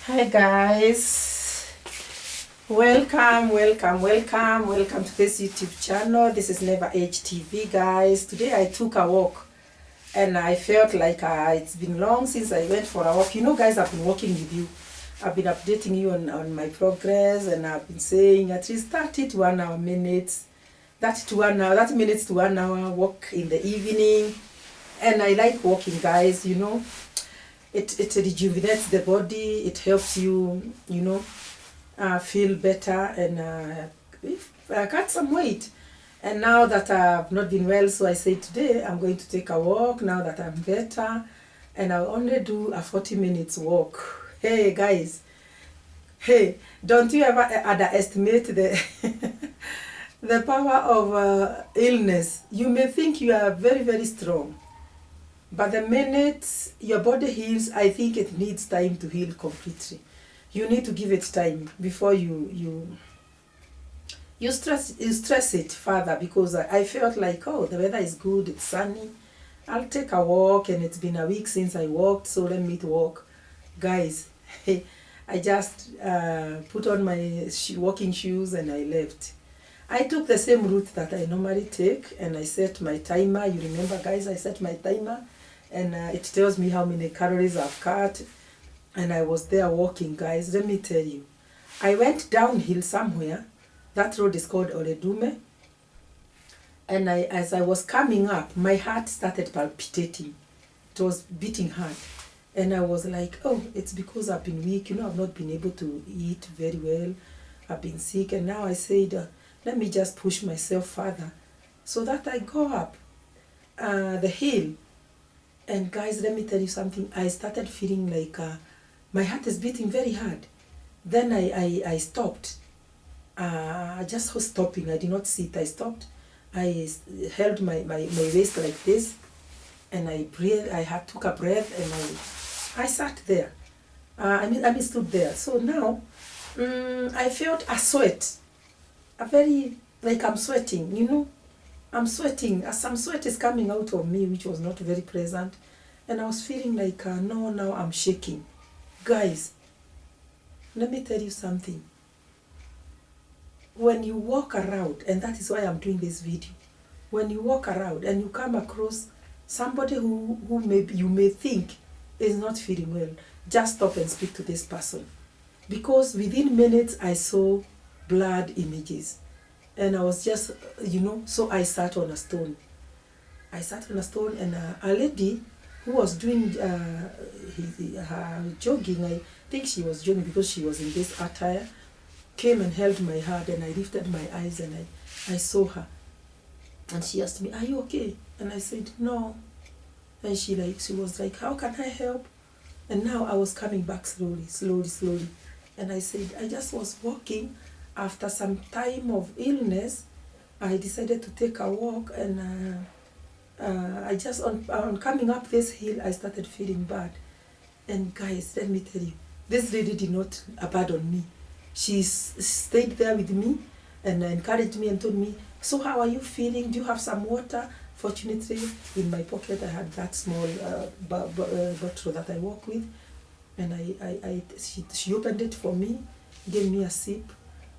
Hi guys, welcome to this YouTube channel. This is Never Age TV, guys. Today I took a walk and I felt like it's been long since I went for a walk. You know guys, I've been walking with you. I've been updating you on my progress, and I've been saying at least 30 to 1 hour minutes, 30 minutes to 1 hour walk in the evening. And I like walking, guys, you know. It rejuvenates the body. It helps you, feel better and cut some weight. And now that I've not been well, so I said today I'm going to take a walk now that I'm better, and I'll only do a 40 minutes walk. Hey guys, hey, don't you ever underestimate the the power of illness. You may think you are very, very strong, but the minute your body heals, I think it needs time to heal completely. You need to give it time before you stress it further, because I felt like, oh, the weather is good, it's sunny, I'll take a walk, and it's been a week since I walked, so let me walk. Guys, I just put on my walking shoes and I left. I took the same route that I normally take, and I set my timer. You remember guys, I set my timer, and it tells me how many calories I've cut, and I was there walking, guys. Let me tell you, I went downhill somewhere. That road is called Oledume, and as I was coming up, my heart started palpitating. It was beating hard, and I was like, oh, it's because I've been weak, I've not been able to eat very well, I've been sick. And now I said, let me just push myself further so that I go up the hill. And guys, let me tell you something. I started feeling like my heart is beating very hard. Then I stopped. I just was stopping. I did not sit. I stopped. I held my waist like this, and I breathed. Took a breath, and I sat there. I stood there. So now I felt a sweat, a very, like I'm sweating, I'm sweating. Some sweat is coming out of me, which was not very pleasant. And I was feeling like, no, now I'm shaking. Guys, let me tell you something. When you walk around, and that is why I'm doing this video, when you walk around and you come across somebody who you may think is not feeling well, just stop and speak to this person. Because within minutes, I saw blood images. And I was just, so I sat on a stone. And a lady who was doing her jogging, I think she was jogging because she was in this attire, came and held my hand, and I lifted my eyes and I saw her. And she asked me, are you okay? And I said, no. And she was like, how can I help? And now I was coming back slowly. And I said, I just was walking. After some time of illness, I decided to take a walk, and I just, on coming up this hill, I started feeling bad. And guys, let me tell you, this lady did not abandon me. She stayed there with me and encouraged me and told me, so how are you feeling? Do you have some water? Fortunately, in my pocket, I had that small bottle that I walk with. And she opened it for me, gave me a sip,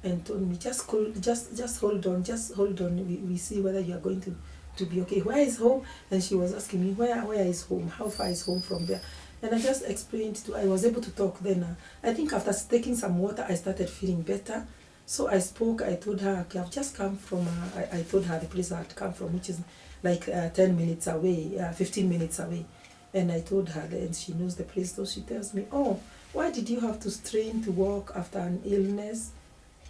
and told me, just hold on, we see whether you are going to be okay. Where is home? And she was asking me, where is home? How far is home from there? And I just explained I was able to talk then. I think after taking some water, I started feeling better. So I spoke. I told her, okay, I've just come from, I told her the place I had come from, which is like 10 minutes away, 15 minutes away. And I told her, and she knows the place. So she tells me, oh, why did you have to strain to walk after an illness?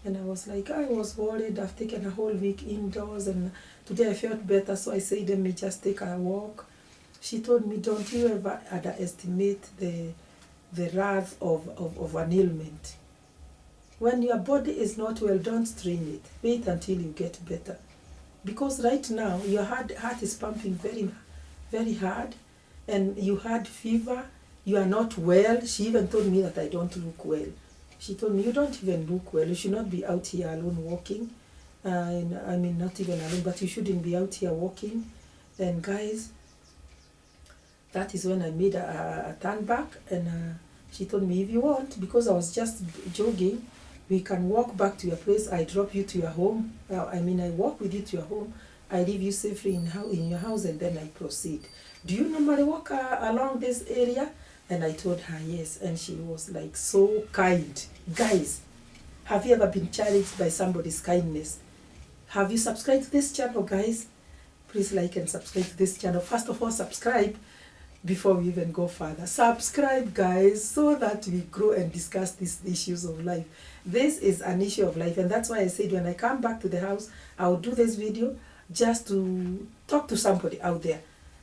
And I was like, I was worried. I've taken a whole week indoors, and today I felt better, so I said, let me just take a walk. She told me, don't you ever underestimate the wrath of an ailment. When your body is not well, don't strain it. Wait until you get better. Because right now, your heart is pumping very, very hard, and you had fever, you are not well. She even told me that I don't look well. She told me, you don't even look well. You should not be out here alone walking. Not even alone, but you shouldn't be out here walking. And guys, that is when I made a turn back, and She told me, if you want, because I was just jogging, we can walk back to your place. I drop you to your home. I walk with you to your home. I leave you safely in your house, and then I proceed. Do you normally walk along this area? And I told her yes, and she was like so kind. Guys, have you ever been challenged by somebody's kindness? Have you subscribed to this channel, guys? Please like and subscribe to this channel. First of all, subscribe before we even go further. Subscribe, guys, so that we grow and discuss these issues of life. This is an issue of life, and that's why I said when I come back to the house, I'll do this video just to talk to somebody out there,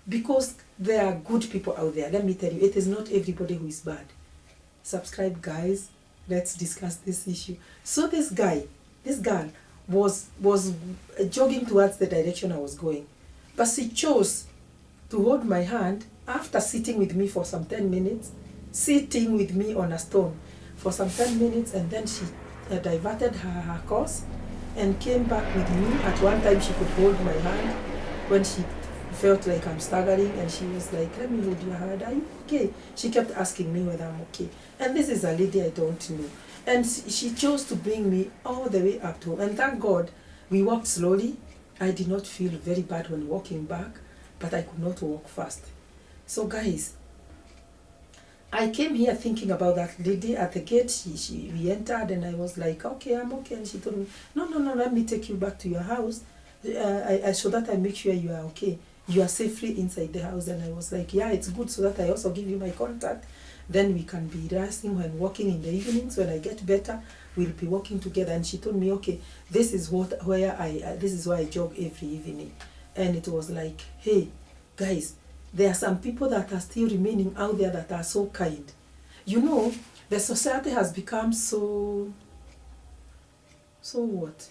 because there are good people out there. Let me tell you, it is not everybody who is bad. Subscribe, guys. Let's discuss this issue. So this girl was jogging towards the direction I was going, but she chose to hold my hand after sitting with me for some 10 minutes, sitting with me on a stone for some 10 minutes, and then she diverted her course and came back with me. At one time she could hold my hand when she felt like I'm staggering, and she was like, let me hold your hand, are you okay? She kept asking me whether I'm okay. And this is a lady I don't know. And she chose to bring me all the way up to home. And thank God, we walked slowly. I did not feel very bad when walking back, but I could not walk fast. So guys, I came here thinking about that lady at the gate. We entered, and I was like, okay, I'm okay. And she told me, no, let me take you back to your house so that I make sure you are okay. You are safely inside the house. And I was like, yeah, it's good, so that I also give you my contact. Then we can be resting when walking in the evenings. When I get better, we'll be walking together. And she told me, okay, this is where I jog every evening. And it was like, hey, guys, there are some people that are still remaining out there that are so kind. You know, the society has become so what?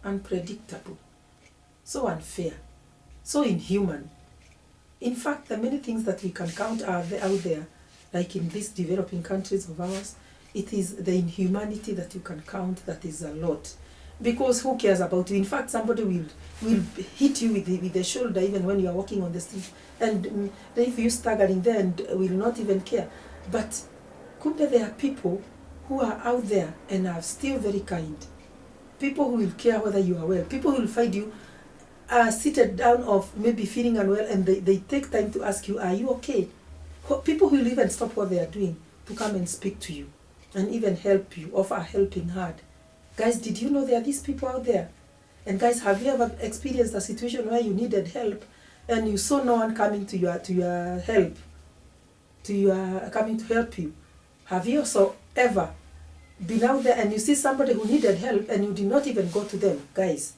Unpredictable, so unfair, so inhuman. In fact, the many things that we can count are out there, like in these developing countries of ours. It is the inhumanity that you can count that is a lot. Because who cares about you? In fact, somebody will hit you with the shoulder even when you are walking on the street. And if you're staggering there, and will not even care. But there are people who are out there and are still very kind. People who will care whether you are well. People who will find you seated down or maybe feeling unwell, and they take time to ask you, are you okay? People who will even stop what they are doing to come and speak to you and even help you, offer a helping hand. Guys, did you know there are these people out there? And guys, have you ever experienced a situation where you needed help and you saw no one coming to your help, coming to help you? Have you also ever been out there and you see somebody who needed help and you did not even go to them? Guys,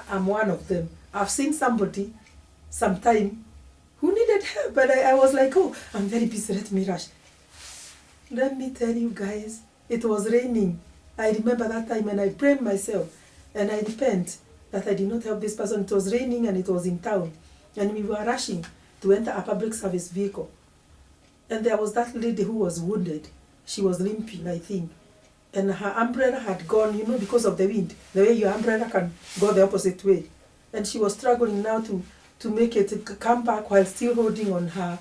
I'm one of them. I've seen somebody sometime who needed help, but I was like, oh, I'm very busy, let me rush. Let me tell you guys, it was raining. I remember that time, and I blamed myself, and I repent that I did not help this person. It was raining and it was in town, and we were rushing to enter a public service vehicle. And there was that lady who was wounded. She was limping, I think. And her umbrella had gone, you know, because of the wind. The way your umbrella can go the opposite way. And she was struggling now to make it come back while still holding on her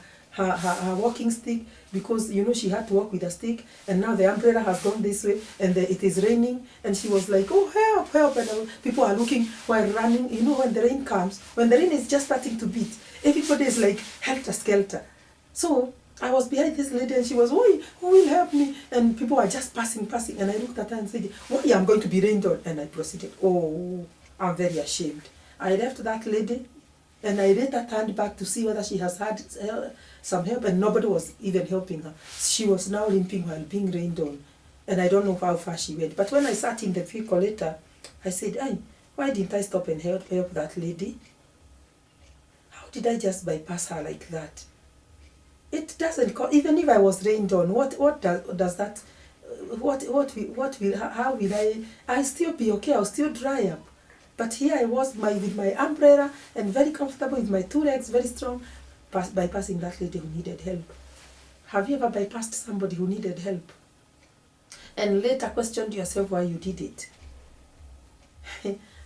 walking stick, because, you know, she had to walk with a stick. And now the umbrella has gone this way, and it is raining. And she was like, oh, help, help. And people are looking while running. You know, when the rain comes, when the rain is just starting to beat, everybody is like helter-skelter. So I was behind this lady, and she was, oh, who will help me? And people were just passing. And I looked at her and said, oh, yeah, I'm going to be rained on. And I proceeded. Oh, I'm very ashamed. I left that lady, and I later turned back to see whether she has had some help, and nobody was even helping her. She was now limping while being rained on. And I don't know how far she went. But when I sat in the vehicle later, I said, why didn't I stop and help that lady? How did I just bypass her like that? It doesn't, even if I was rained on, what does that, how will I'll still be okay, I'll still dry up. But here I was with my umbrella and very comfortable with my two legs, very strong, bypassing that lady who needed help. Have you ever bypassed somebody who needed help and later questioned yourself why you did it?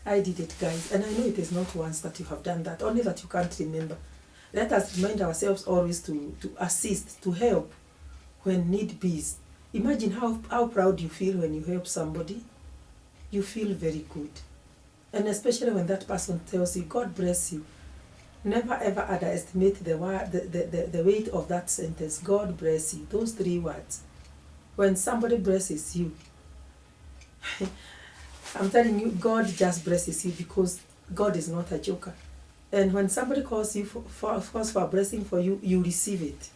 I did it, guys, and I know it is not once that you have done that, only that you can't remember. Let us remind ourselves always to assist, to help. when need bees. Imagine how proud you feel when you help somebody. You feel very good. And especially when that person tells you, God bless you. Never ever underestimate the weight of that sentence, God bless you. Those 3 words. When somebody blesses you, I'm telling you, God just blesses you because God is not a joker. And when somebody calls you for a blessing for you, you receive it.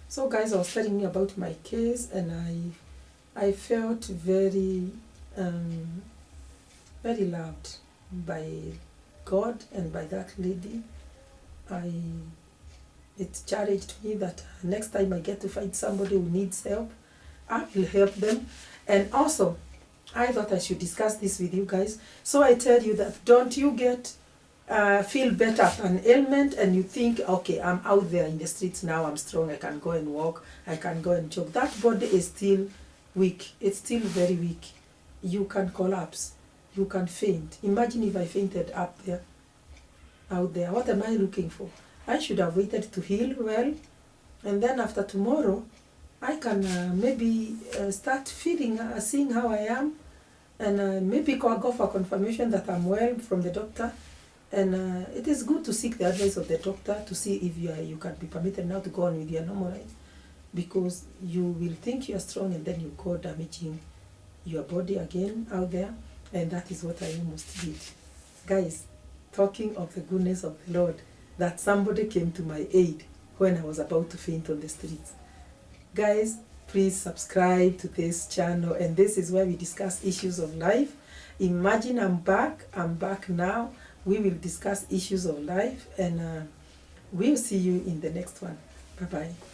So guys, I was telling you about my case, and I felt very very loved by God and by that lady. It challenged me that next time I get to find somebody who needs help, I will help them. And also, I thought I should discuss this with you guys. So I tell you that don't you feel better after an ailment and you think, okay, I'm out there in the streets now, I'm strong, I can go and walk, I can go and jog. That body is still weak. It's still very weak. You can collapse. You can faint. Imagine if I fainted out there. What am I looking for? I should have waited to heal well, and then after tomorrow, I can maybe start feeling, seeing how I am, and maybe go for confirmation that I'm well from the doctor. And it is good to seek the advice of the doctor to see if you can be permitted now to go on with your normal life, because you will think you are strong and then you go damaging your body again out there, and that is what I almost did. Guys, talking of the goodness of the Lord, that somebody came to my aid when I was about to faint on the streets. Guys, please subscribe to this channel, and this is where we discuss issues of life. Imagine I'm back now. We will discuss issues of life, and we'll see you in the next one. Bye-bye.